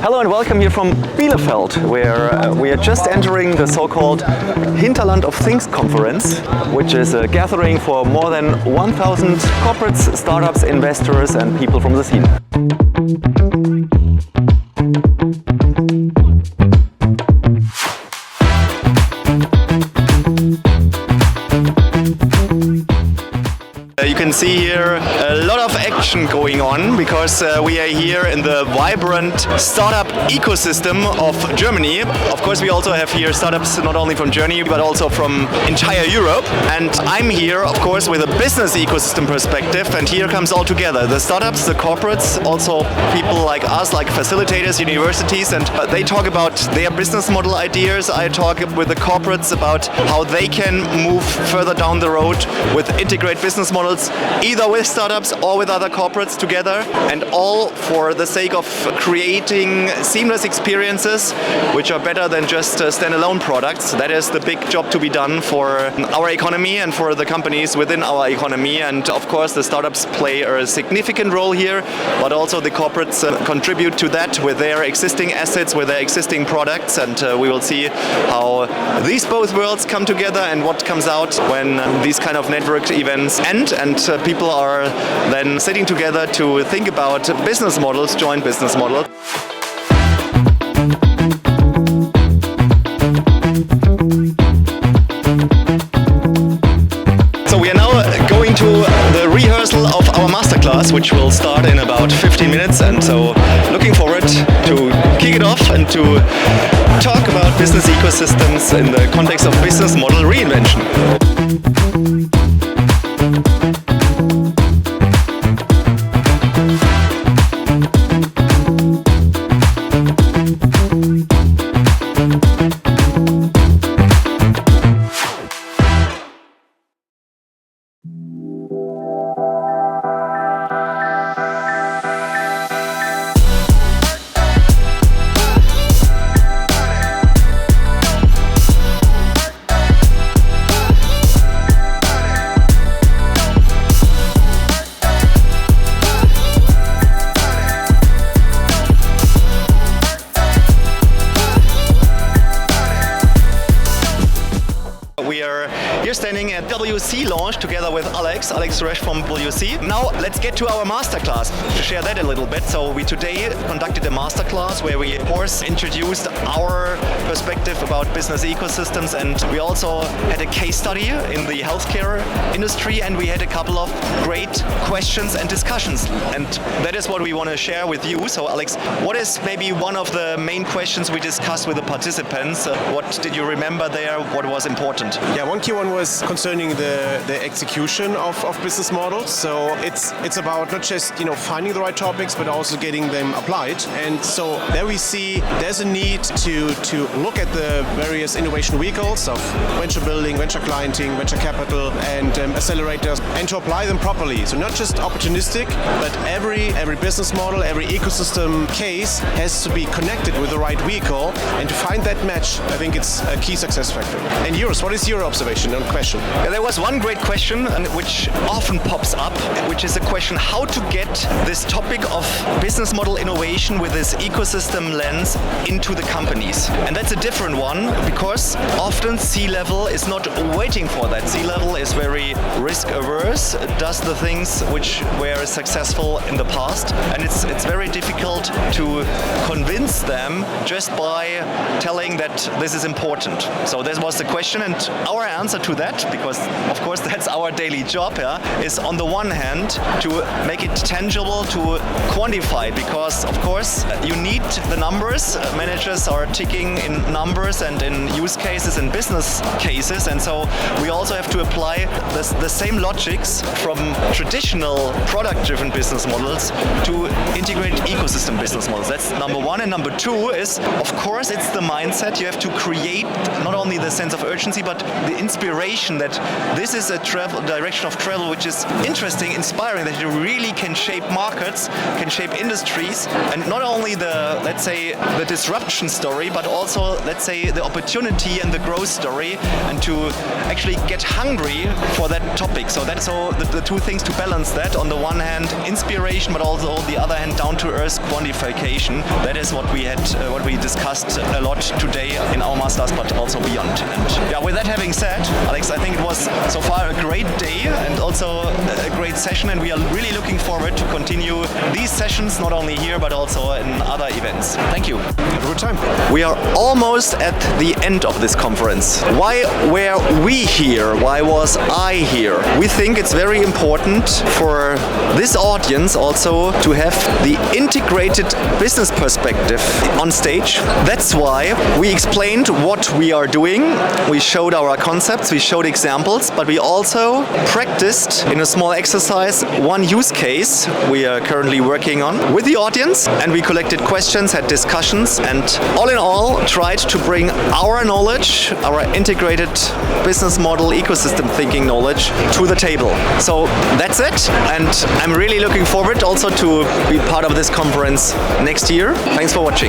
Hello and welcome here from Bielefeld, where we are just entering the so-called Hinterland of Things conference, which is a gathering for more than 1,000 corporates, startups, investors and people from the scene. You can see here a lot of action going on because we are here in the vibrant startup ecosystem of Germany. Of course, we also have here startups not only from Germany but also from entire Europe. And I'm here, of course, with a business ecosystem perspective. And here comes all together: the startups, the corporates, also people like us, like facilitators, universities, and they talk about their business model ideas. I talk with the corporates about how they can move further down the road with integrate business models, either with startups or with other corporates together, and all for the sake of creating seamless experiences which are better than just standalone products. That is the big job to be done for our economy and for the companies within our economy. And of course the startups play a significant role here, but also the corporates contribute to that with their existing assets, with their existing products, and we will see how these both worlds come together and what comes out when these kind of network events end and people are then sitting together to think about business models, joint business models. So we are now going to the rehearsal of our masterclass, which will start in about 15 minutes, and so looking forward to kick it off and to talk about business ecosystems in the context of business model reinvention. We're standing at WC launch together with Alex Resch from WC. Now let's get to our masterclass to share that a little bit. So we today conducted a masterclass where we of course introduced our perspective about business ecosystems, and we also had a case study in the healthcare industry, and we had a couple of great questions and discussions, and that is what we want to share with you. So Alex, what is maybe one of the main questions we discussed with the participants? What did you remember there? What was important? Yeah, one key one was concerning the execution of business models. So it's about not just finding the right topics, but also getting them applied. And so there we see there's a need to look at the various innovation vehicles of venture building, venture clienting, venture capital, and accelerators, and to apply them properly. So not just opportunistic, but every business model, every ecosystem case has to be connected with the right vehicle, and to find that match, I think it's a key success factor. And yours, what is your observation and question? Yeah, there was one great question which often pops up, which is a question how to get this topic of business model innovation with this ecosystem lens into the companies. And that's a different one because often C-level is not waiting for that. C-level is very risk averse, does the things which were successful in the past, and it's very difficult to convince them just by telling that this is important. So this was the question, and our answer to that, because of course that's our daily job, is on the one hand to make it tangible, to quantify, because of course you need the numbers. Managers are ticking in numbers and in use cases and business cases, and so we also have to apply the same logics from traditional product-driven business models to integrated ecosystem business models. That's number one. And number two is, of course, it's the mindset. You have to create not only the sense of urgency, but the inspiration indication that this is a direction of travel which is interesting, inspiring, that it really can shape markets, can shape industries, and not only the, let's say, the disruption story, but also, let's say, the opportunity and the growth story, and to actually get hungry for that topic. So that's all the two things to balance that. On the one hand, inspiration, but also on the other hand, down-to-earth quantification. That is what we discussed a lot today in our Masterclass, but also beyond. And yeah, with that having said, Alex, I think it was so far a great day and also a great session, and we are really looking forward to continue these sessions, not only here, but also in other events. Thank you. Have a good time. We are almost at the end of this conference. Why were we here? Why was I here? We think it's very important for this audience also to have the integrated business perspective on stage. That's why we explained what we are doing. We showed our concepts, we showed examples, but we also practiced in a small exercise one use case we are currently working on with the audience, and we collected questions, had discussions, and all in all tried to bring our knowledge, our integrated business model, ecosystem thinking knowledge to the table. So that's it, and I'm really looking forward also to be part of this conference next year. Thanks for watching.